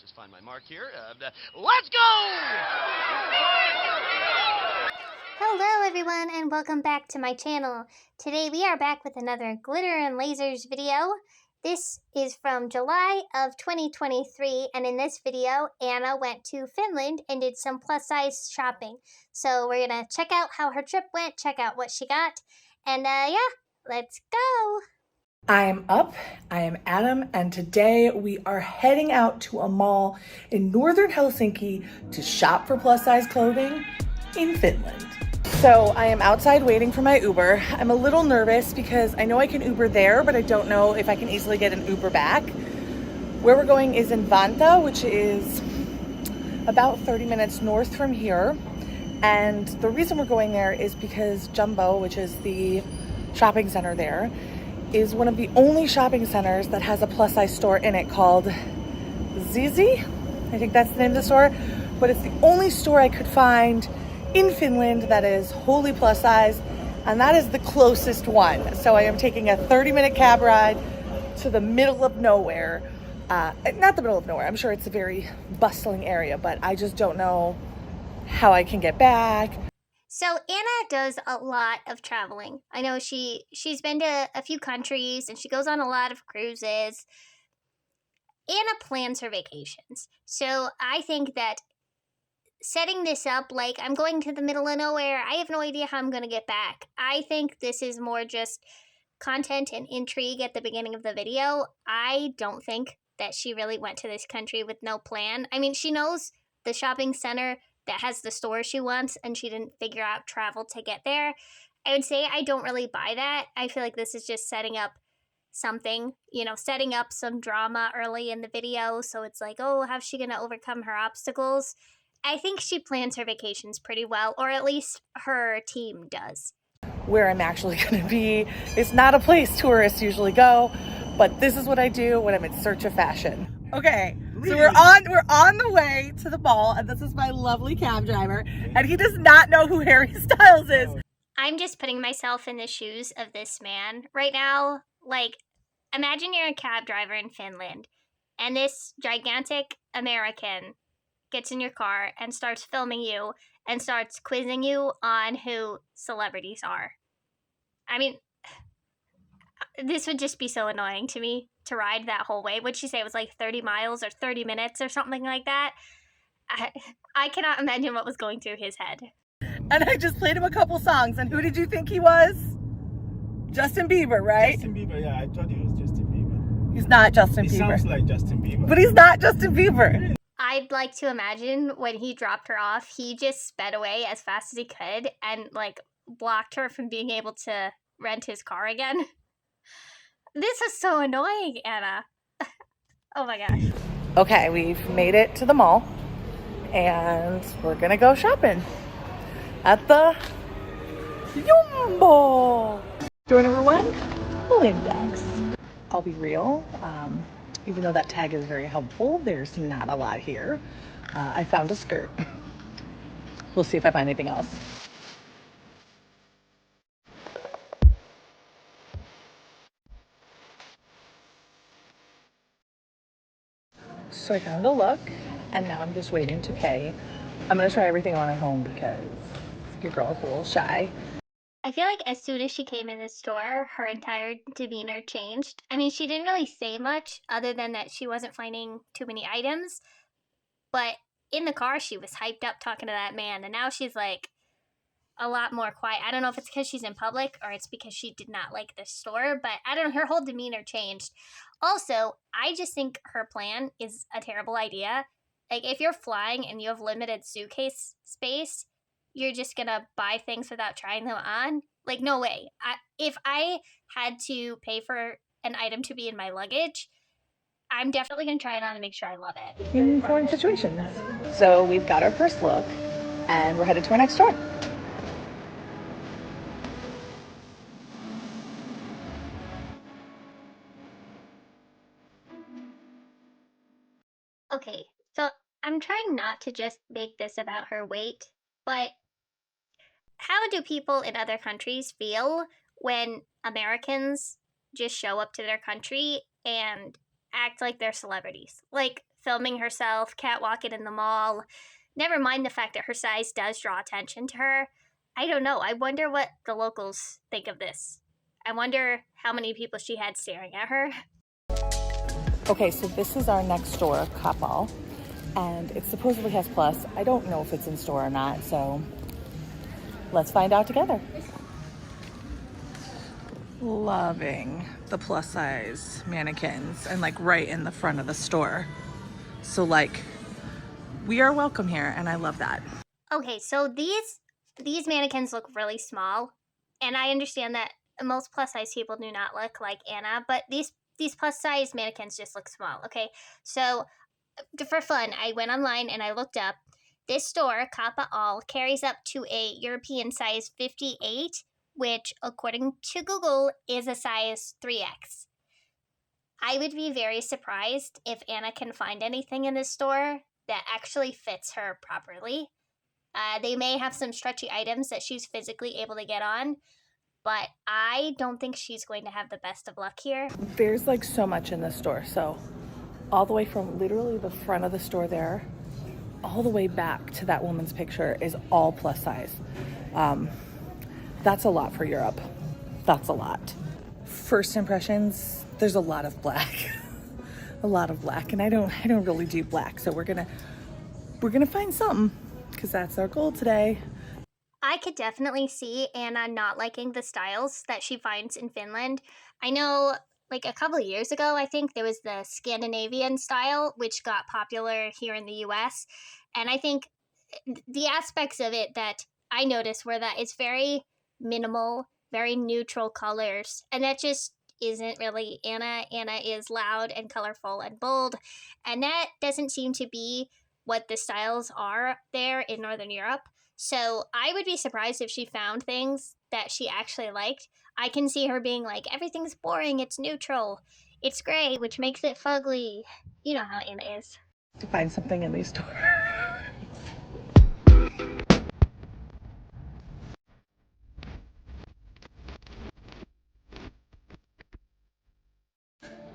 just find my mark here. Let's go! Hello everyone and welcome back to my channel. Today we are back with another Glitter and Lasers video. This is from July of 2023, and in this video Anna went to Finland and did some plus size shopping. So we're gonna check out how her trip went, check out what she got, and yeah, let's go! I am up, I am Adam, and today we are heading out to a mall in northern Helsinki to shop for plus size clothing in Finland. So I am outside waiting for my Uber. I'm a little nervous because I know I can Uber there, but I don't know if I can easily get an Uber back. Where we're going is in Vantaa, which is about 30 minutes north from here. And the reason we're going there is because Jumbo, which is the shopping center there, is one of the only shopping centers that has a plus size store in it called Zizi. I think that's the name of the store, but it's the only store I could find in Finland that is wholly plus size, and that is the closest one. So I am taking a 30-minute cab ride to the middle of nowhere. Not the middle of nowhere, I'm sure it's a very bustling area, but I just don't know how I can get back. So Anna does a lot of traveling. I know she's been to a few countries and she goes on a lot of cruises. Anna plans her vacations. So I think that setting this up like I'm going to the middle of nowhere, I have no idea how I'm going to get back. I think this is more just content and intrigue at the beginning of the video. I don't think that she really went to this country with no plan. I mean, she knows the shopping center that has the store she wants, and she didn't figure out travel to get there. I would say I don't really buy that. I feel like this is just setting up something, setting up some drama early in the video. So it's like, oh, how's she going to overcome her obstacles? I think she plans her vacations pretty well, or at least her team does. Where I'm actually going to be, it's not a place tourists usually go, but this is what I do when I'm in search of fashion. Okay, so we're on the way to the mall, and this is my lovely cab driver, and he does not know who Harry Styles is. I'm just putting myself in the shoes of this man right now. Like, imagine you're a cab driver in Finland, and this gigantic American gets in your car and starts filming you and starts quizzing you on who celebrities are. I mean, this would just be so annoying to me to ride that whole way. What'd she say? It was like 30 miles or 30 minutes or something like that. I cannot imagine what was going through his head. And I just played him a couple songs, and who did you think he was? Justin Bieber, right? Justin Bieber, yeah, I thought he was Justin Bieber. He's not Justin Bieber. He sounds like Justin Bieber. But he's not Justin Bieber. I'd like to imagine when he dropped her off, he just sped away as fast as he could and, blocked her from being able to rent his car again. This is so annoying, Anna. Oh my gosh. Okay, we've made it to the mall, and we're gonna go shopping at the Jumbo. Door number 1, Lindex. I'll be real, even though that tag is very helpful, there's not a lot here. I found a skirt. We'll see if I find anything else. So I found a look, and now I'm just waiting to pay. I'm gonna try everything on at home because your girl's a little shy. I feel like as soon as she came in the store, her entire demeanor changed. I mean, she didn't really say much other than that she wasn't finding too many items. But in the car, she was hyped up talking to that man. And now she's like a lot more quiet. I don't know if it's because she's in public or it's because she did not like the store. But I don't know, her whole demeanor changed. Also, I just think her plan is a terrible idea. Like, if you're flying and you have limited suitcase space, you're just gonna buy things without trying them on? Like, no way. If I had to pay for an item to be in my luggage, I'm definitely gonna try it on and make sure I love it. In foreign situations. So we've got our first look, and we're headed to our next store. Okay, so I'm trying not to just make this about her weight, but how do people in other countries feel when Americans just show up to their country and act like they're celebrities? Like, filming herself, catwalking in the mall. Never mind the fact that her size does draw attention to her. I don't know. I wonder what the locals think of this. I wonder how many people she had staring at her. Okay, so this is our next store, Kapal, and it supposedly has Plus. I don't know if it's in store or not, so let's find out together. Loving the plus size mannequins and like right in the front of the store. So like we are welcome here and I love that. Okay, so these mannequins look really small, and I understand that most plus size people do not look like Anna, but these plus size mannequins just look small. Okay, so for fun, I went online and I looked up this store, Kappa All, carries up to a European size 58, which according to Google is a size 3X. I would be very surprised if Anna can find anything in this store that actually fits her properly. They may have some stretchy items that she's physically able to get on, but I don't think she's going to have the best of luck here. There's like so much in this store. So all the way from literally the front of the store there, all the way back to that woman's picture is all plus size. That's a lot for Europe. That's a lot. First impressions, there's a lot of black. A lot of black, and I don't really do black, so we're gonna find something, because that's our goal today. I could definitely see Anna not liking the styles that she finds in Finland. I know, like a couple of years ago, I think there was the Scandinavian style, which got popular here in the US. And I think the aspects of it that I noticed were that it's very minimal, very neutral colors. And that just isn't really Anna. Anna is loud and colorful and bold. And that doesn't seem to be what the styles are there in Northern Europe. So I would be surprised if she found things that she actually liked. I can see her being like, everything's boring, it's neutral, it's gray, which makes it fugly. You know how Anna is. To find something in these stores.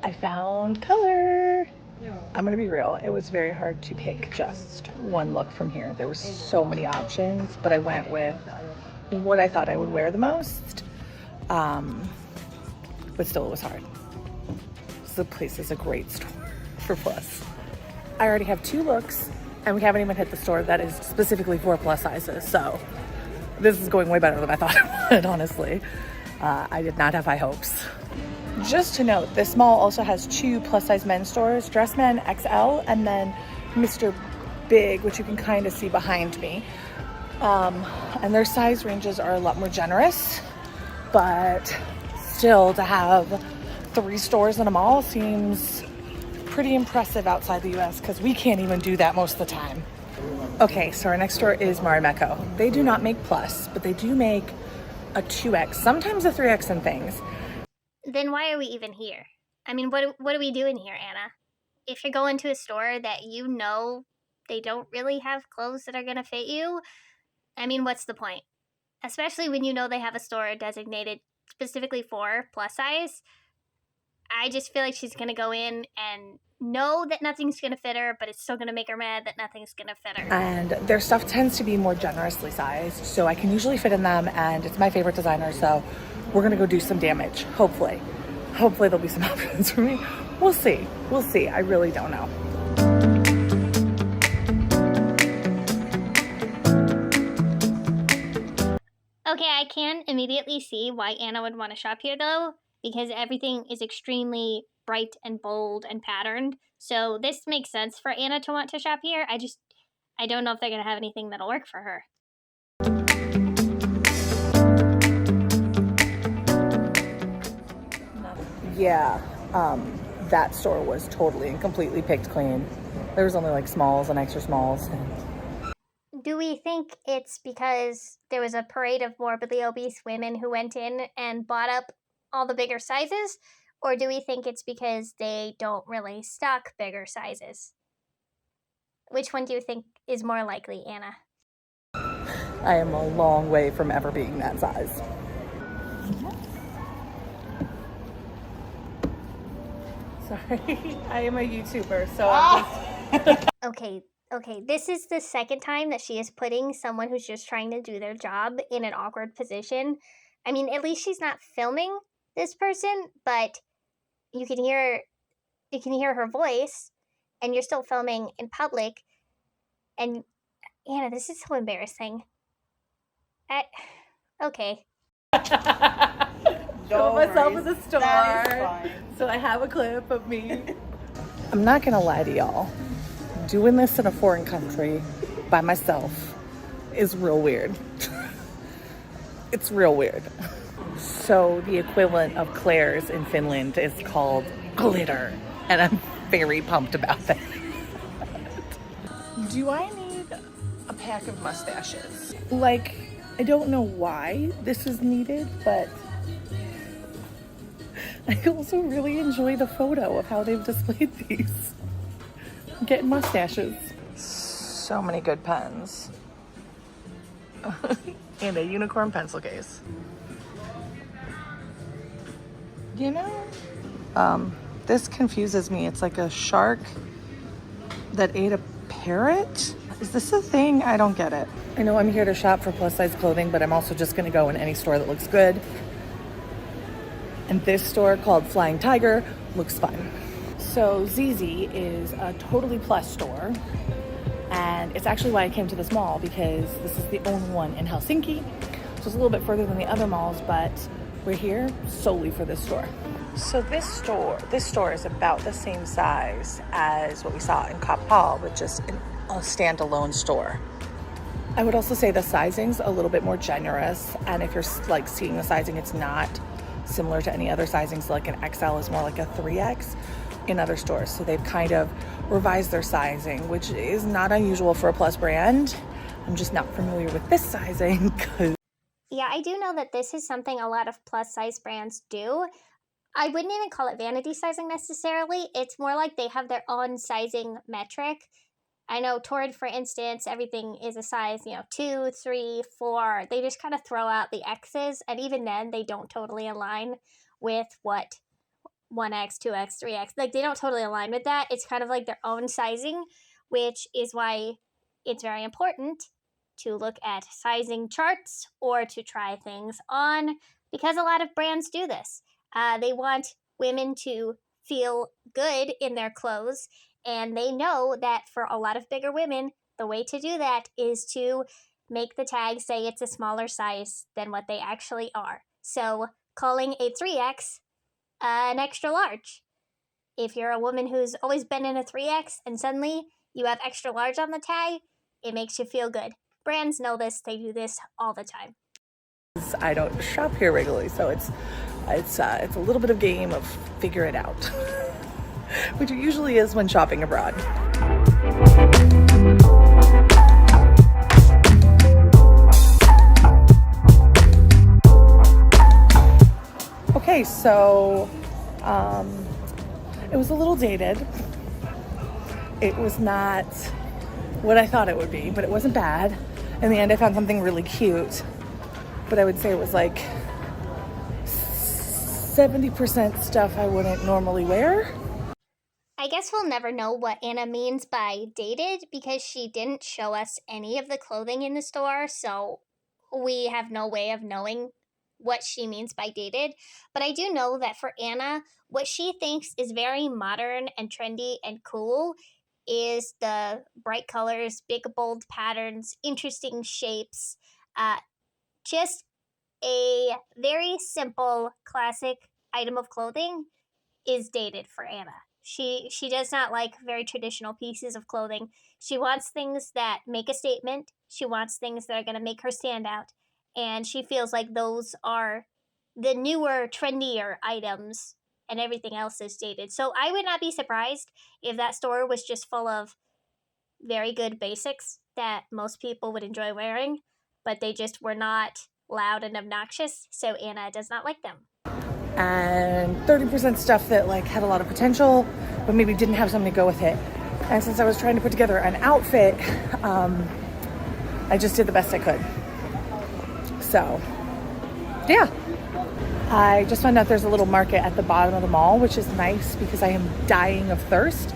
I found color. I'm gonna be real, it was very hard to pick just one look from here. There were so many options, but I went with what I thought I would wear the most. But still, it was hard. The place is a great store for plus. I already have 2 looks, and we haven't even hit the store that is specifically for plus sizes, so this is going way better than I thought it would, honestly. I did not have high hopes. Just to note, this mall also has 2 plus size men's stores, Dressman XL and then Mr. Big, which you can kind of see behind me. And their size ranges are a lot more generous, but still to have 3 stores in a mall seems pretty impressive outside the US, because we can't even do that most of the time. Okay, so our next store is Marimekko. They do not make plus, but they do make a 2X, sometimes a 3X in things. Then why are we even here? I mean, what are we doing here, Anna? If you're going to a store that you know they don't really have clothes that are going to fit you, I mean, what's the point? Especially when you know they have a store designated specifically for plus size. I just feel like she's going to go in and know that nothing's going to fit her, but it's still going to make her mad that nothing's going to fit her. And their stuff tends to be more generously sized, so I can usually fit in them, and it's my favorite designer, so we're going to go do some damage, hopefully. Hopefully there'll be some options for me. We'll see. We'll see. I really don't know. Okay, I can immediately see why Anna would want to shop here, though, because everything is extremely bright and bold and patterned. So this makes sense for Anna to want to shop here. I don't know if they're going to have anything that'll work for her. Yeah, that store was totally and completely picked clean. There was only like smalls and extra smalls. Do we think it's because there was a parade of morbidly obese women who went in and bought up all the bigger sizes? Or do we think it's because they don't really stock bigger sizes? Which one do you think is more likely, Anna? I am a long way from ever being that size. Sorry, I am a YouTuber, so I'm just Okay, this is the second time that she is putting someone who's just trying to do their job in an awkward position. I mean, at least she's not filming this person, but you can hear her voice, and you're still filming in public. And Anna, this is so embarrassing. Okay. Show myself at the store. So I have a clip of me. I'm not gonna lie to y'all. Doing this in a foreign country by myself is real weird. It's real weird. So the equivalent of Claire's in Finland is called glitter, and I'm very pumped about that. Do I need a pack of mustaches? Like, I don't know why this is needed, but I also really enjoy the photo of how they've displayed these. I'm getting mustaches. So many good pens. And a unicorn pencil case. You know, this confuses me. It's like a shark that ate a parrot. Is this a thing? I don't get it. I know I'm here to shop for plus size clothing, but I'm also just gonna go in any store that looks good. And this store called Flying Tiger looks fun. So ZZ is a totally plus store. And it's actually why I came to this mall, because this is the only one in Helsinki. So it's a little bit further than the other malls, but we're here solely for this store. So this store is about the same size as what we saw in Kapal, but just a standalone store. I would also say the sizing's a little bit more generous, and if you're like seeing the sizing, it's not similar to any other sizing. So like an XL is more like a 3X in other stores. So they've kind of revised their sizing, which is not unusual for a plus brand. I'm just not familiar with this sizing because... Yeah, I do know that this is something a lot of plus size brands do. I wouldn't even call it vanity sizing necessarily. It's more like they have their own sizing metric. I know Torrid, for instance, everything is a size, 2, 3, 4. They just kind of throw out the X's, and even then they don't totally align with what 1X, 2X, 3X. Like, they don't totally align with that. It's kind of like their own sizing, which is why it's very important to look at sizing charts or to try things on, because a lot of brands do this. They want women to feel good in their clothes, and they know that for a lot of bigger women, the way to do that is to make the tag say it's a smaller size than what they actually are. So calling a 3X an extra large. If you're a woman who's always been in a 3X and suddenly you have extra large on the tag, it makes you feel good. Brands know this. They do this all the time. I don't shop here regularly, so it's a little bit of game of figure it out, which it usually is when shopping abroad. Okay, so it was a little dated. It was not what I thought it would be, but it wasn't bad. In the end, I found something really cute, but I would say it was like 70% stuff I wouldn't normally wear. I guess we'll never know what Anna means by dated because she didn't show us any of the clothing in the store, so we have no way of knowing what she means by dated. But I do know that for Anna, what she thinks is very modern and trendy and cool is the bright colors, big bold patterns, interesting shapes, just a very simple classic item of clothing is dated for Anna. She does not like very traditional pieces of clothing. She wants things that make a statement. She wants things that are going to make her stand out. And she feels like those are the newer, trendier items, and everything else is dated. So I would not be surprised if that store was just full of very good basics that most people would enjoy wearing, but they just were not loud and obnoxious, so Anna does not like them. And 30% stuff that like had a lot of potential, but maybe didn't have something to go with it. And since I was trying to put together an outfit, I just did the best I could. So, yeah. I just found out there's a little market at the bottom of the mall, which is nice because I am dying of thirst.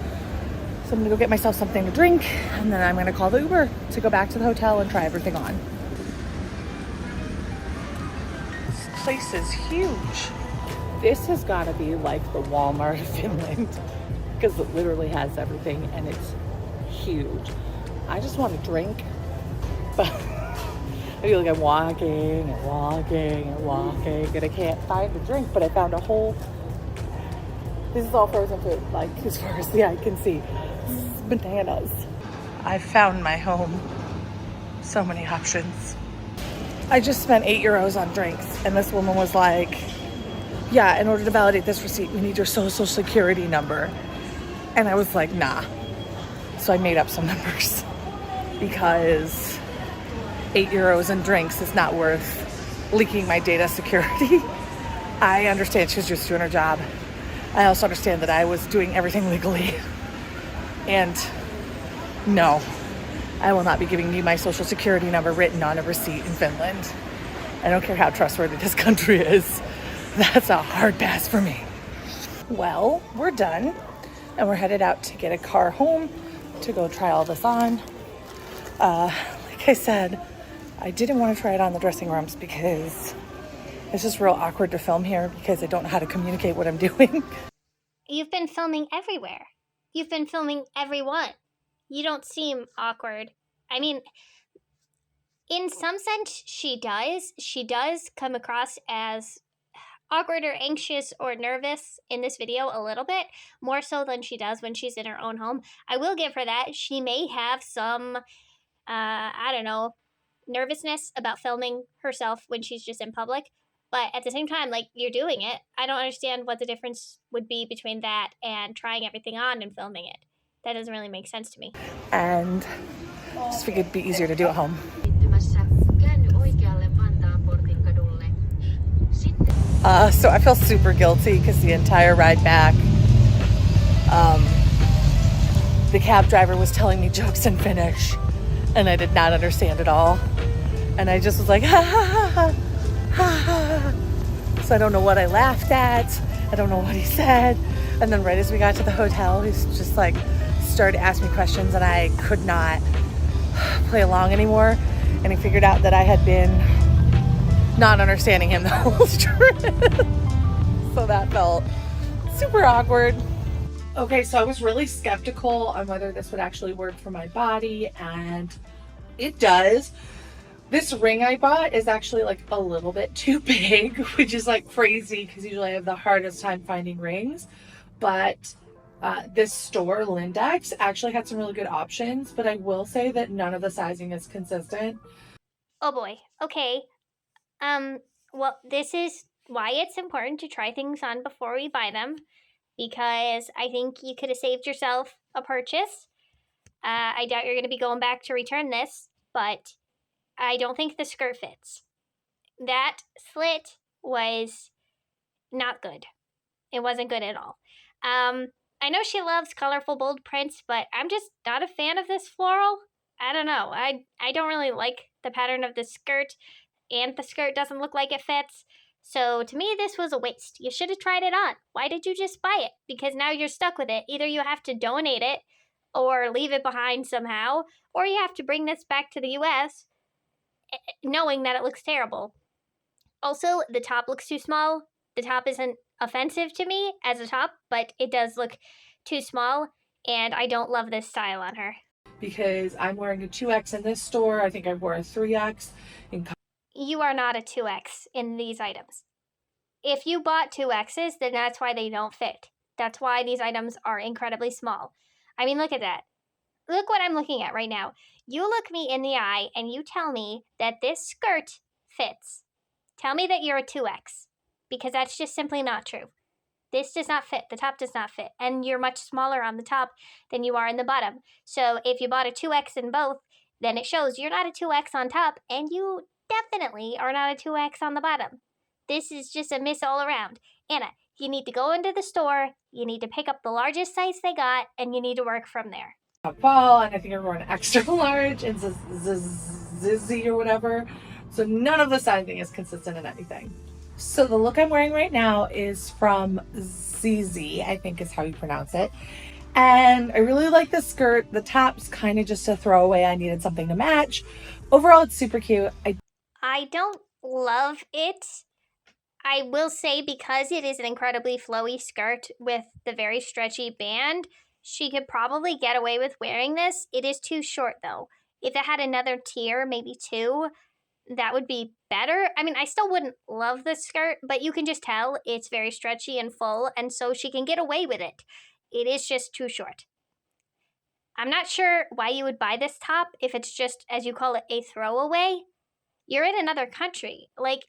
So I'm gonna go get myself something to drink, and then I'm gonna call the Uber to go back to the hotel and try everything on. This place is huge. This has gotta be like the Walmart of Finland, because it literally has everything and it's huge. I just want to drink, but I feel like I'm walking and walking and walking, and I can't find a drink, but I found a whole, this is all frozen food, like as far as the eye can see. This is bananas. I found my home. So many options. I just spent €8 on drinks, and this woman was like, yeah, in order to validate this receipt, we need your social security number. And I was like, nah. So I made up some numbers because €8 in drinks is not worth leaking my data security. I understand she was just doing her job. I also understand that I was doing everything legally. And no, I will not be giving you my social security number written on a receipt in Finland. I don't care how trustworthy this country is. That's a hard pass for me. Well, we're done, and we're headed out to get a car home to go try all this on. Like I said, I didn't want to try it on the dressing rooms because it's just real awkward to film here because I don't know how to communicate what I'm doing. You've been filming everywhere. You've been filming everyone. You don't seem awkward. I mean, in some sense, she does. She does come across as awkward or anxious or nervous in this video a little bit, more so than she does when she's in her own home. I will give her that. She may have some, I don't know, nervousness about filming herself when she's just in public. But at the same time, like, you're doing it. I don't understand what the difference would be between that and trying everything on and filming it. That doesn't really make sense to me. And just figured it'd be easier to do at home. So I feel super guilty because the entire ride back, the cab driver was telling me jokes in Finnish, and I did not understand it all. And I just was like, ha ha ha ha ha ha. So I don't know what I laughed at. I don't know what he said. And then right as we got to the hotel, he's just like started asking me questions, and I could not play along anymore. And he figured out that I had been not understanding him the whole trip. So that felt super awkward. Okay, so I was really skeptical on whether this would actually work for my body, and it does. This ring I bought is actually like a little bit too big, which is like crazy because usually I have the hardest time finding rings. But this store, Lindex, actually had some really good options, but I will say that none of the sizing is consistent. Oh boy. Okay. Well, this is why it's important to try things on before we buy them, because I think you could have saved yourself a purchase. I doubt you're going to be going back to return this, but I don't think the skirt fits. That slit was not good. It wasn't good at all. I know she loves colorful, bold prints, but I'm just not a fan of this floral. I don't know. I don't really like the pattern of the skirt, and the skirt doesn't look like it fits. So to me, this was a waste. You should have tried it on. Why did you just buy it? Because now you're stuck with it. Either you have to donate it or leave it behind somehow, or you have to bring this back to the US knowing that it looks terrible. Also, the top looks too small. The top isn't offensive to me as a top, but it does look too small, and I don't love this style on her. Because I'm wearing a 2X in this store. I think I wore a 3X. You are not a 2X in these items. If you bought 2Xs, then that's why they don't fit. That's why these items are incredibly small. I mean, look at that. Look what I'm looking at right now. You look me in the eye and you tell me that this skirt fits. Tell me that you're a 2X, because that's just simply not true. This does not fit. The top does not fit. And you're much smaller on the top than you are in the bottom. So if you bought a 2X in both, then it shows you're not a 2X on top, and you definitely are not a 2X on the bottom. This is just a miss all around. Anna, you need to go into the store, you need to pick up the largest size they got, and you need to work from there. Fall, and I think I wore an extra large and Zizzy or whatever. So none of the sizing is consistent in anything. So the look I'm wearing right now is from ZZ, I think is how you pronounce it. And I really like the skirt. The top's kind of just a throwaway. I needed something to match. Overall, it's super cute. I don't love it. I will say, because it is an incredibly flowy skirt with the very stretchy band, she could probably get away with wearing this. It is too short though. If it had another tier, maybe 2, that would be better. I mean, I still wouldn't love the skirt, but you can just tell it's very stretchy and full, and so she can get away with it. It is just too short. I'm not sure why you would buy this top if it's just, as you call it, a throwaway. You're in another country. Like,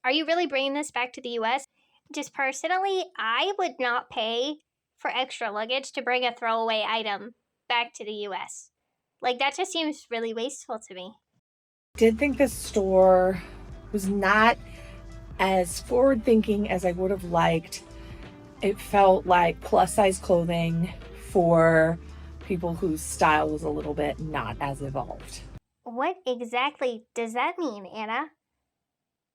are you really bringing this back to the US? Just personally, I would not pay for extra luggage to bring a throwaway item back to the US. Like, that just seems really wasteful to me. Did think this store was not as forward thinking as I would have liked. It felt like plus size clothing for people whose style was a little bit not as evolved. What exactly does that mean, Anna?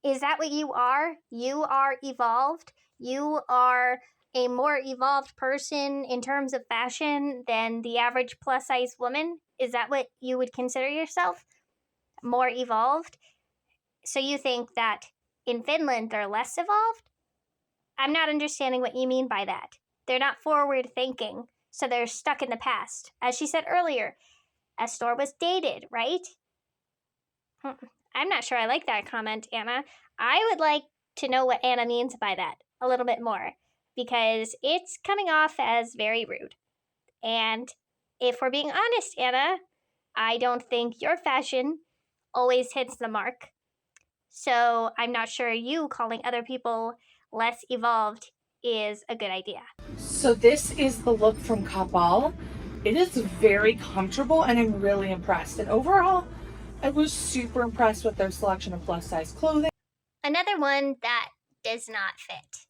Is that what you are? You are evolved? You are a more evolved person in terms of fashion than the average plus size woman? Is that what you would consider yourself? More evolved? So you think that in Finland they're less evolved? I'm not understanding what you mean by that. They're not forward thinking, so they're stuck in the past. As she said earlier, a store was dated, right? I'm not sure I like that comment, Anna. I would like to know what Anna means by that a little bit more, because it's coming off as very rude. And if we're being honest, Anna, I don't think your fashion always hits the mark. So I'm not sure you calling other people less evolved is a good idea. So this is the look from Kapal. It is very comfortable and I'm really impressed. And overall, I was super impressed with their selection of plus size clothing. Another one that does not fit.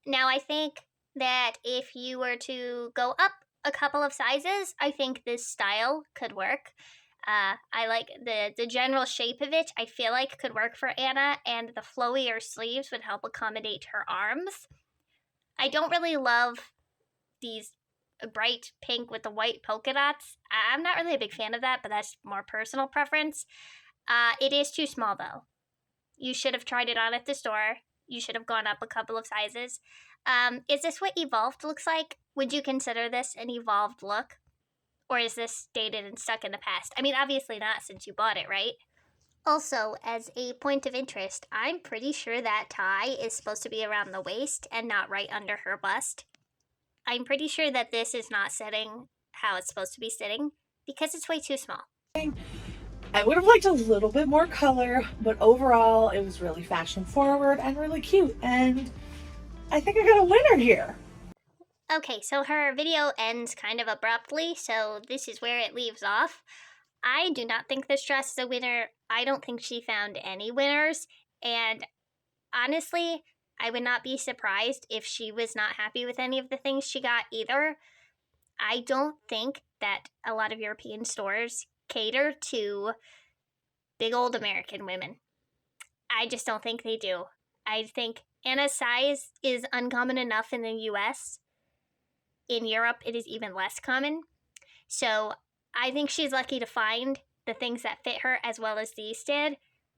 Now, I think that if you were to go up a couple of sizes, I think this style could work. I like the general shape of it. I feel like could work for Anna, and the flowier sleeves would help accommodate her arms. I don't really love these bright pink with the white polka dots. I'm not really a big fan of that, but that's more personal preference. It is too small though. You should have tried it on at the store. You should have gone up a couple of sizes. Is this what evolved looks like? Would you consider this an evolved look? Or is this dated and stuck in the past? I mean, obviously not, since you bought it, right? Also, as a point of interest, I'm pretty sure that tie is supposed to be around the waist and not right under her bust. I'm pretty sure that this is not sitting how it's supposed to be sitting because it's way too small. I would have liked a little bit more color, but overall it was really fashion forward and really cute. And I think I got a winner here. Okay, so her video ends kind of abruptly, so this is where it leaves off. I do not think this dress is a winner. I don't think she found any winners. And honestly, I would not be surprised if she was not happy with any of the things she got either. I don't think that a lot of European stores cater to big old American women. I just don't think they do. I think Anna's size is uncommon enough in the US. In Europe, it is even less common. So I think she's lucky to find the things that fit her as well as these did,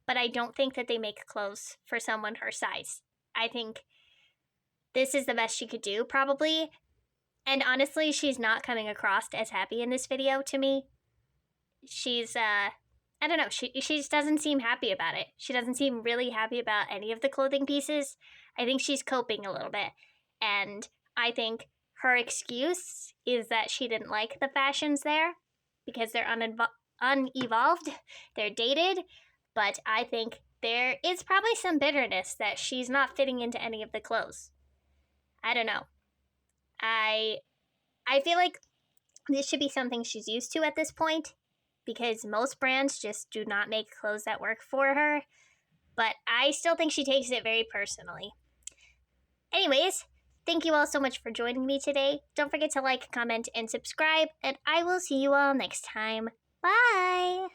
but I don't think that they make clothes for someone her size. I think this is the best she could do, probably. And honestly, she's not coming across as happy in this video to me. She's, I don't know, she just doesn't seem happy about it. She doesn't seem really happy about any of the clothing pieces. I think she's coping a little bit. And I think her excuse is that she didn't like the fashions there because they're unevolved, they're dated, but I think there is probably some bitterness that she's not fitting into any of the clothes. I don't know. I feel like this should be something she's used to at this point because most brands just do not make clothes that work for her, but I still think she takes it very personally. Anyways, thank you all so much for joining me today. Don't forget to like, comment, and subscribe, and I will see you all next time. Bye!